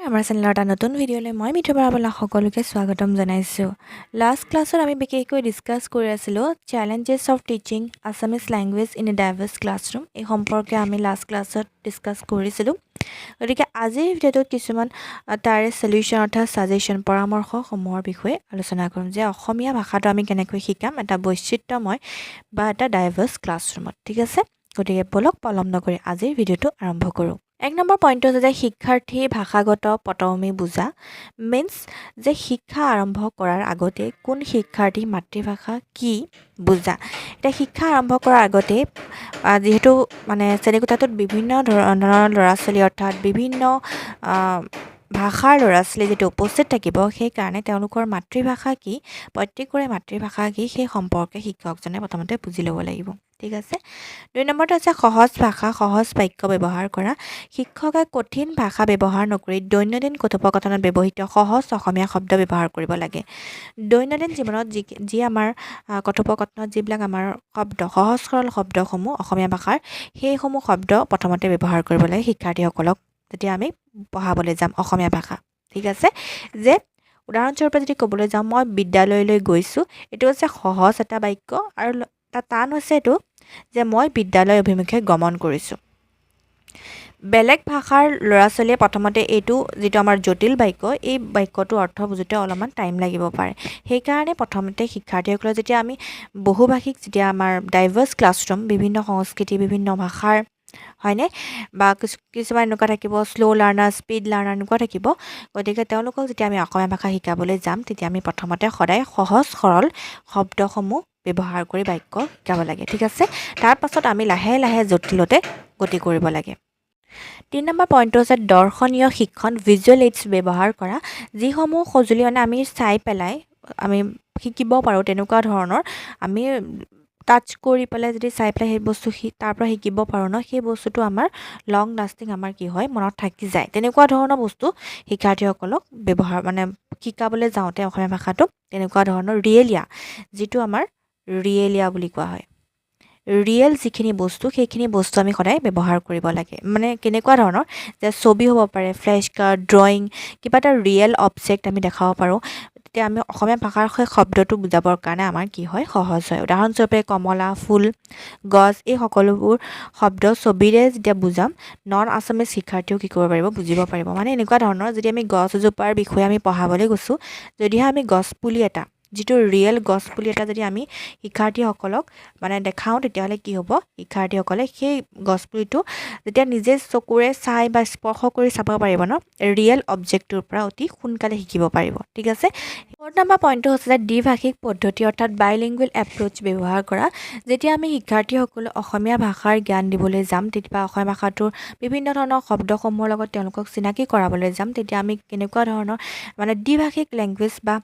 আমাৰ চেনেলৰ এটা নতুন ভিডিঅ'লৈ মই মিঠু বৰাবলা সকলোকে স্বাগতম জনাইছোঁ। লাষ্ট ক্লাছত আমি বিশেষকৈ ডিছকাছ কৰি আছিলোঁ challenges of teaching Assamese language in a diverse classroom. এই সম্পৰ্কে আমি লাষ্ট ক্লাছত ডিছকাছ কৰিছিলোঁ। গতিকে আজিৰ ভিডিঅ'টোত কিছুমান তাৰে সলিউশ্যন অৰ্থাৎ ছাজেশ্যন পৰামৰ্শসমূহৰ বিষয়ে আলোচনা কৰিম যে অসমীয়া ভাষাটো আমি কেনেকৈ শিকাম এটা বৈচিত্ৰ্যময় বা এটা ডাইভাৰ্ছ ক্লাছৰুমত। ঠিক আছে, গতিকে বলক পলম নকৰি আজিৰ ভিডিঅ'টো আৰম্ভ কৰোঁ। 1 নম্বৰ পইণ্টটো হৈছে যে শিক্ষাৰ্থী ভাষাগত পটভূমি বুজা। মিনছ যে শিক্ষা আৰম্ভ কৰাৰ আগতে কোন শিক্ষাৰ্থী মাতৃভাষা কি বুজা। এতিয়া শিক্ষা আৰম্ভ কৰাৰ আগতে যিহেতু মানে শ্ৰেণীকোঠাটোত বিভিন্ন ধৰণৰ ল'ৰা ছোৱালী অৰ্থাৎ বিভিন্ন ভাষাৰ ল'ৰা ছোৱালী যিটো উপস্থিত থাকিব, সেইকাৰণে তেওঁলোকৰ মাতৃভাষা কি, প্ৰত্যেকৰে মাতৃভাষা কি সেই সম্পৰ্কে শিক্ষকজনে প্ৰথমতে বুজি ল'ব লাগিব। ঠিক আছে। 2 নম্বৰটো আছে সহজ ভাষা সহজ বাক্য ব্যৱহাৰ কৰা। শিক্ষকে কঠিন ভাষা ব্যৱহাৰ নকৰি দৈনন্দিন কথোপকথনত ব্যৱহৃত সহজ অসমীয়া শব্দ ব্যৱহাৰ কৰিব লাগে। দৈনন্দিন জীৱনত যি আমাৰ কথোপকথনত যিবিলাক আমাৰ শব্দ সহজ সৰল শব্দসমূহ অসমীয়া ভাষাৰ সেইসমূহ শব্দ প্ৰথমতে ব্যৱহাৰ কৰিব লাগে শিক্ষাৰ্থীসকলক যেতিয়া আমি পঢ়াবলৈ যাম অসমীয়া ভাষা। ঠিক আছে, যে উদাহৰণস্বৰূপে যদি ক'বলৈ যাওঁ মই বিদ্যালয়লৈ গৈছোঁ, এইটো হৈছে সহজ এটা বাক্য আৰু এটা টান হৈছে এইটো যে মই বিদ্যালয় অভিমুখে গমন কৰিছোঁ। বেলেগ ভাষাৰ ল'ৰা ছোৱালীয়ে প্ৰথমতে এইটো যিটো আমাৰ জটিল বাক্য এই বাক্যটোৰ অৰ্থ বুজোতে অলপমান টাইম লাগিব পাৰে। সেইকাৰণে প্ৰথমতে শিক্ষাৰ্থীসকলে যেতিয়া আমি বহুভাষিক যেতিয়া আমাৰ ডাইভাৰ্ছ ক্লাছৰুম বিভিন্ন সংস্কৃতি বিভিন্ন ভাষাৰ হয়নে বা কিছুমান এনেকুৱা থাকিব শ্ল' লাৰ্ণাৰ স্পীড লাৰ্ণাৰ এনেকুৱা থাকিব। গতিকে তেওঁলোকক যেতিয়া আমি অসমীয়া ভাষা শিকাবলৈ যাম তেতিয়া আমি প্ৰথমতে সদায় সহজ সৰল শব্দসমূহ ব্যৱহাৰ কৰি বাক্য শিকাব লাগে। ঠিক আছে, তাৰপাছত আমি লাহে লাহে জটিলতে গতি কৰিব লাগে। 3 নম্বৰ পইণ্টটো হৈছে দৰ্শনীয় শিক্ষণ ভিজুৱেল এইডছ ব্যৱহাৰ কৰা। যিসমূহ সঁজুলি মানে আমি চাই পেলাই আমি শিকিব পাৰোঁ তেনেকুৱা ধৰণৰ আমি টাচ কৰি পেলাই যদি চাই পেলাই সেই বস্তু তাৰ পৰা শিকিব পাৰোঁ ন, সেই বস্তুটো আমাৰ লং লাষ্টিং আমাৰ কি হয় মনত থাকি যায়। তেনেকুৱা ধৰণৰ বস্তু শিক্ষাৰ্থীসকলক ব্যৱহাৰ মানে শিকাবলৈ যাওঁতে অসমীয়া ভাষাটো তেনেকুৱা ধৰণৰ ৰিয়েলিয়া যিটো আমাৰ ৰিয়েলিয়া বুলি কোৱা হয়, ৰিয়েল যিখিনি বস্তু সেইখিনি বস্তু আমি সদায় ব্যৱহাৰ কৰিব লাগে। মানে কেনেকুৱা ধৰণৰ যে ছবি হ'ব পাৰে, ফ্লেছ কাৰ্ড, ড্ৰয়িং, কিবা এটা ৰিয়েল অবজেক্ট আমি দেখাব পাৰোঁ। তেতিয়া আমি অসমীয়া ভাষাৰ সেই শব্দটো বুজাবৰ কাৰণে আমাৰ কি হয় সহজ হয়। উদাহৰণস্বৰূপে কমলা, ফুল, গছ এই সকলোবোৰ শব্দ ছবিৰে যেতিয়া বুজাম নন আছামিজ শিক্ষাৰ্থীয়েও কি কৰিব পাৰিব বুজিব পাৰিব। মানে এনেকুৱা ধৰণৰ যদি আমি গছ এজোপাৰ বিষয়ে আমি পঢ়াবলৈ গৈছোঁ, যদিহে আমি গছপুলি এটা যিটো ৰিয়েল গছপুলি এটা যদি আমি শিক্ষাৰ্থীসকলক মানে দেখাওঁ তেতিয়াহ'লে কি হ'ব, শিক্ষাৰ্থীসকলে সেই গছপুলিটো যেতিয়া নিজে চকুৰে চাই বা স্পৰ্শ কৰি চাব পাৰিব ন, ৰিয়েল অবজেক্টটোৰ পৰা অতি সোনকালে শিকিব পাৰিব। ঠিক আছে। 4 নম্বৰ পইণ্টটো হৈছে যে দ্বিভাষিক পদ্ধতি অৰ্থাৎ বাইলিংগুৱেল এপ্ৰ'চ ব্যৱহাৰ কৰা। যেতিয়া আমি শিক্ষাৰ্থীসকলক অসমীয়া ভাষাৰ জ্ঞান দিবলৈ যাম তেতিয়া অসমীয়া ভাষাটোৰ বিভিন্ন ধৰণৰ শব্দসমূহৰ লগত তেওঁলোকক চিনাকি কৰাবলৈ যাম, তেতিয়া আমি কেনেকুৱা ধৰণৰ মানে দ্বিভাষিক লেংগুৱেজ বা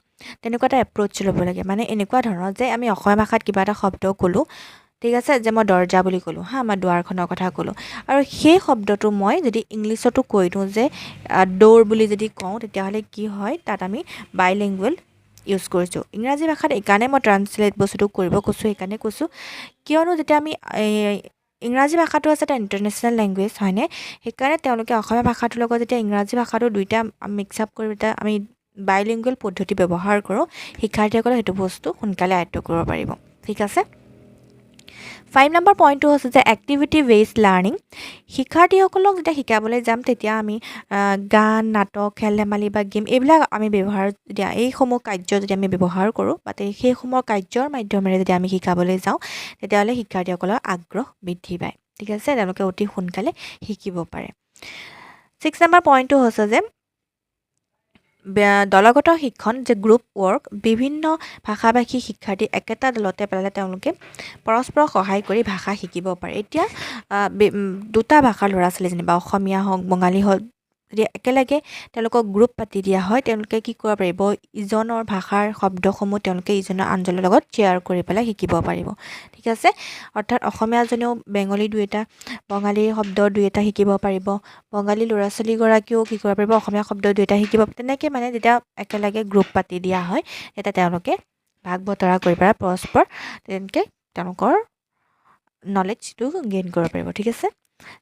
তেনেকুৱা এটা এপ্ৰ'চ ল'ব লাগে। মানে এনেকুৱা ধৰণৰ যে আমি অসমীয়া ভাষাত কিবা এটা শব্দ ক'লোঁ, ঠিক আছে, যে মই দৰ্জা বুলি ক'লোঁ হা, মই দুৱাৰখনৰ কথা ক'লোঁ আৰু সেই শব্দটো মই যদি ইংলিছতো কৈ দিওঁ যে ড'ৰ বুলি যদি কওঁ তেতিয়াহ'লে কি হয় তাত আমি বাইলিংগুৱেল ইউজ কৰিছোঁ। ইংৰাজী ভাষাত এইকাৰণে মই ট্ৰান্সলেট বস্তুটো কৰিব কৈছোঁ, সেইকাৰণে কৈছোঁ কিয়নো যেতিয়া আমি ইংৰাজী ভাষাটো আছে এটা ইণ্টাৰনেশ্যনেল লেংগুৱেজ হয়নে, সেইকাৰণে তেওঁলোকে অসমীয়া ভাষাটোৰ লগত যেতিয়া ইংৰাজী ভাষাটো দুইটা মিক্স আপ কৰি যেতিয়া আমি বাইলিংগুৱেল পদ্ধতি ব্যৱহাৰ কৰোঁ শিক্ষাৰ্থীসকলে সেইটো বস্তু সোনকালে আয়ত্ব কৰিব পাৰিব। ঠিক আছে। 5 নম্বৰ পইণ্টটো হৈছে যে এক্টিভিটি বেছড লাৰ্ণিং। শিক্ষাৰ্থীসকলক যেতিয়া শিকাবলৈ যাম তেতিয়া আমি গান, নাটক, খেল ধেমালি বা গেম এইবিলাক আমি ব্যৱহাৰ যেতিয়া এইসমূহ কাৰ্য যদি আমি ব্যৱহাৰ কৰোঁ বা সেইসমূহ কাৰ্যৰ মাধ্যমেৰে যদি আমি শিকাবলৈ যাওঁ তেতিয়াহ'লে শিক্ষাৰ্থীসকলৰ আগ্ৰহ বৃদ্ধি পায়। ঠিক আছে, তেওঁলোকে অতি সোনকালে শিকিব পাৰে। 6 নম্বৰ পইণ্টটো হৈছে যে দলগত শিক্ষণ যে গ্ৰুপ ৱৰ্ক। বিভিন্ন ভাষাভাষী শিক্ষাৰ্থী একেটা দলতে পেলালে তেওঁলোকে পৰস্পৰক সহায় কৰি ভাষা শিকিব পাৰে। এতিয়া দুটা ভাষাৰ ল'ৰা ছোৱালী যেনিবা অসমীয়া হওক বঙালী হওক যদি একেলগে তেওঁলোকক গ্ৰুপ পাতি দিয়া হয় তেওঁলোকে কি কৰিব পাৰিব, ইজনৰ ভাষাৰ শব্দসমূহ তেওঁলোকে ইজনৰ আনজনৰ লগত শ্বেয়াৰ কৰি পেলাই শিকিব পাৰিব। ঠিক আছে, অৰ্থাৎ অসমীয়াজনেও বেংগলী দুই এটা বঙালী শব্দ দুই এটা শিকিব পাৰিব, বঙালী ল'ৰা ছোৱালীগৰাকীয়েও কি কৰিব পাৰিব অসমীয়া শব্দ দুই এটা শিকিব। তেনেকৈ মানে যেতিয়া একেলগে গ্ৰুপ পাতি দিয়া হয় তেতিয়া তেওঁলোকে ভাগ বতৰা কৰি পেলাই পৰস্পৰ তেনেকৈ তেওঁলোকৰ নলেজটো গেইন কৰিব পাৰিব। ঠিক আছে।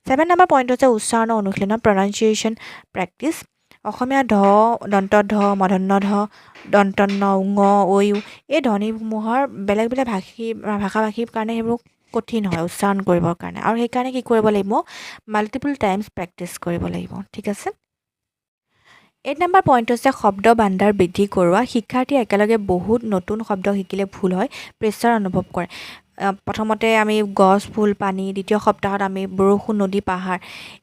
7 নম্বৰ পইণ্ট হৈছে উচ্চাৰণৰ অনুশীলনৰ প্ৰনাউন্সিয়েশ্যন প্ৰেক্টিছ। অসমীয়া ধ দন্ত ধ মধন্য ধ দন্তন্য ঙ ঐ এই ধ্বনিসমূহৰ বেলেগ বেলেগ ভাষা ভাষীৰ কাৰণে সেইবোৰ কঠিন হয় উচ্চাৰণ কৰিবৰ কাৰণে আৰু সেইকাৰণে কি কৰিব লাগিব মাল্টিপল টাইমছ প্ৰেক্টিচ কৰিব লাগিব ঠিক আছে 8 নম্বৰ পইণ্ট হৈছে শব্দ ভাণ্ডাৰ বৃদ্ধি কৰোৱা শিক্ষাৰ্থী একেলগে বহুত নতুন শব্দ শিকিলে ভুল হয় প্ৰেছাৰ অনুভৱ কৰে প্ৰথমতে আমি গছ ফুল পানী দ্বিতীয় সপ্তাহত আমি বৰষুণ নদী পাহাৰ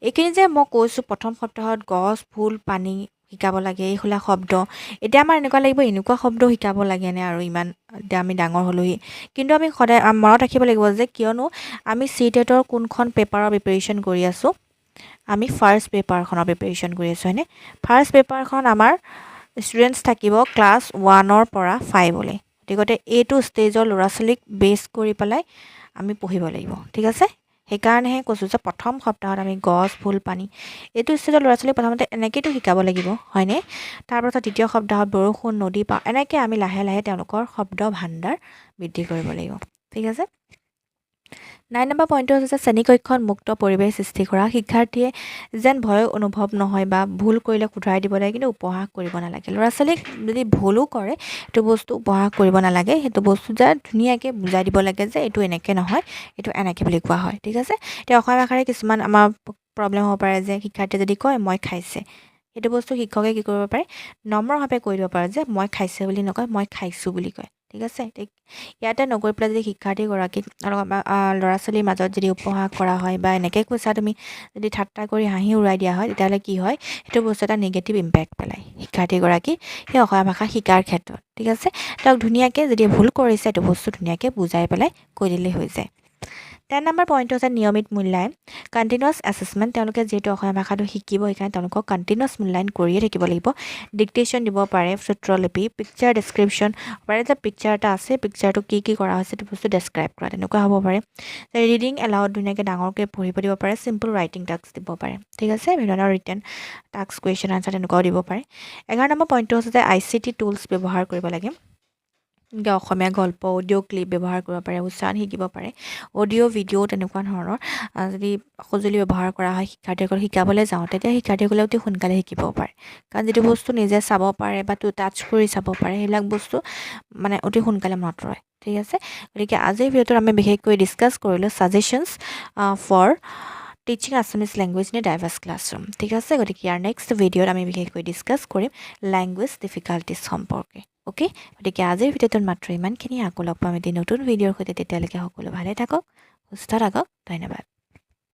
এইখিনি যে মই কৈছোঁ প্ৰথম সপ্তাহত গছ ফুল পানী শিকাব লাগে এইহোলা শব্দ এতিয়া আমাৰ এনেকুৱা লাগিব এনেকুৱা শব্দ শিকাব লাগেনে আৰু ইমান এতিয়া আমি ডাঙৰ হ'লোহি কিন্তু আমি সদায় মনত ৰাখিব লাগিব যে কিয়নো আমি CTETৰ কোনখন পেপাৰৰ প্ৰিপেৰেশ্যন কৰি আছোঁ আমি ফাৰ্ষ্ট পেপাৰখনৰ প্ৰিপেৰেশ্যন কৰি আছোঁ হয়নে ফাৰ্ষ্ট পেপাৰখন আমাৰ ষ্টুডেণ্টছ থাকিব ক্লাছ 1ৰ পৰা 5লৈ গতিকে এইটো ষ্টেজৰ ল'ৰা ছোৱালীক বেছ কৰি পেলাই আমি পঢ়িব লাগিব ঠিক আছে সেইকাৰণেহে কৈছোঁ যে প্ৰথম সপ্তাহত আমি গছ ফুল পানী এইটো ষ্টেজৰ ল'ৰা ছোৱালীক প্ৰথমতে এনেকৈতো শিকাব লাগিব হয়নে তাৰপাছত দ্বিতীয় সপ্তাহত বৰষুণ নদী পাহাৰ এনেকৈ আমি লাহে লাহে তেওঁলোকৰ শব্দ ভাণ্ডাৰ বৃদ্ধি কৰিব লাগিব ঠিক আছে 9 নম্বৰ পইণ্টটো হৈছে শ্ৰেণীকক্ষত মুক্ত পৰিৱেশ সৃষ্টি কৰা শিক্ষাৰ্থীয়ে যেন ভয় অনুভৱ নহয় বা ভুল কৰিলে শুধৰাই দিব লাগে কিন্তু উপহাস কৰিব নালাগে ল'ৰা ছোৱালীক যদি ভুলো কৰে সেইটো বস্তু উপহাস কৰিব নালাগে সেইটো বস্তু যে ধুনীয়াকৈ বুজাই দিব লাগে যে এইটো এনেকৈ নহয় এইটো এনেকৈ বুলি কোৱা হয় ঠিক আছে এতিয়া অসমীয়া ভাষাৰে কিছুমান আমাৰ প্ৰব্লেম হ'ব পাৰে যে শিক্ষাৰ্থীয়ে যদি কয় মই খাইছে সেইটো বস্তু শিক্ষকে কি কৰিব পাৰে নম্ৰভাৱে কৈ দিব পাৰে যে মই খাইছে বুলি নকয় মই খাইছোঁ বুলি কয় ঠিক আছে ইয়াতে নগৈ পেলাই যদি শিক্ষাৰ্থীগৰাকীক ল'ৰা ছোৱালীৰ মাজত যদি উপহাস কৰা হয় বা এনেকৈ কৈছা তুমি যদি ঠাট্টা কৰি হাঁহি উৰাই দিয়া হয় তেতিয়াহ'লে কি হয় সেইটো বস্তু এটা নিগেটিভ ইম্পেক্ট পেলায় শিক্ষাৰ্থীগৰাকী সেই অসমীয়া ভাষা শিকাৰ ক্ষেত্ৰত ঠিক আছে তেওঁক ধুনীয়াকৈ যদি ভুল কৰিছে এইটো বস্তু ধুনীয়াকৈ বুজাই পেলাই কৈ দিলেই হৈ যায় 10 নম্বৰ পইণ্টটো হৈছে নিয়মিত মূল্যায়ন কণ্টিনিউৱাছ এছেছমেণ্ট তেওঁলোকে যিহেতু অসমীয়া ভাষাটো শিকিব সেইকাৰণে তেওঁলোকক কণ্টিনিউৱাছ মূল্যায়ন কৰিয়ে থাকিব লাগিব ডিক্টেশ্যন দিব পাৰে সূত্ৰলিপি পিকচাৰ ডেছক্ৰিপশ্যন পাৰে যে পিকচাৰ এটা আছে পিকচাৰটো কি কৰা হৈছে সেইটো বস্তু ডেছক্ৰাইব কৰা তেনেকুৱা হ'ব পাৰে ৰিডিং এলাউড ধুনীয়াকৈ ডাঙৰকৈ পঢ়িব দিব পাৰে চিম্পল ৰাইটিং টাস্ক দিব পাৰে ঠিক আছে বিভিন্ন ৰিটেন টাস্ক কুৱেশ্যন আনচাৰ তেনেকুৱাও দিব পাৰে 11 নম্বৰ পইণ্টটো হৈছে যে ICT টুলছ ব্যৱহাৰ কৰিব লাগে অসমীয়া গল্প অডিঅ' ক্লিপ ব্যৱহাৰ কৰিব পাৰে উচ্চাৰণ শিকিব পাৰে অডিঅ' ভিডিঅ' তেনেকুৱা ধৰণৰ যদি সঁজুলি ব্যৱহাৰ কৰা হয় শিক্ষাৰ্থীসকলক শিকাবলৈ যাওঁ তেতিয়া শিক্ষাৰ্থীসকলে অতি সোনকালে শিকিব পাৰে কাৰণ যিটো বস্তু নিজে চাব পাৰে বা টাচ কৰি চাব পাৰে সেইবিলাক বস্তু মানে অতি সোনকালে মনত ৰয় ঠিক আছে গতিকে আজিৰ ভিডিঅ'টোত আমি বিশেষকৈ ডিছকাছ কৰিলোঁ suggestions for teaching Assamese language in a diverse classroom ঠিক আছে গতিকে ইয়াৰ নেক্সট ভিডিঅ'ত আমি বিশেষকৈ ডিছকাছ কৰিম লেংগুৱেজ ডিফিকাল্টিছ সম্পৰ্কে অ'কে গতিকে আজিৰ ভিডিঅ'টোত মাত্ৰ ইমানখিনি আকৌ লগ পাম এটি নতুন ভিডিঅ'ৰ সৈতে তেতিয়ালৈকে সকলো ভালে থাকক সুস্থ থাকক ধন্যবাদ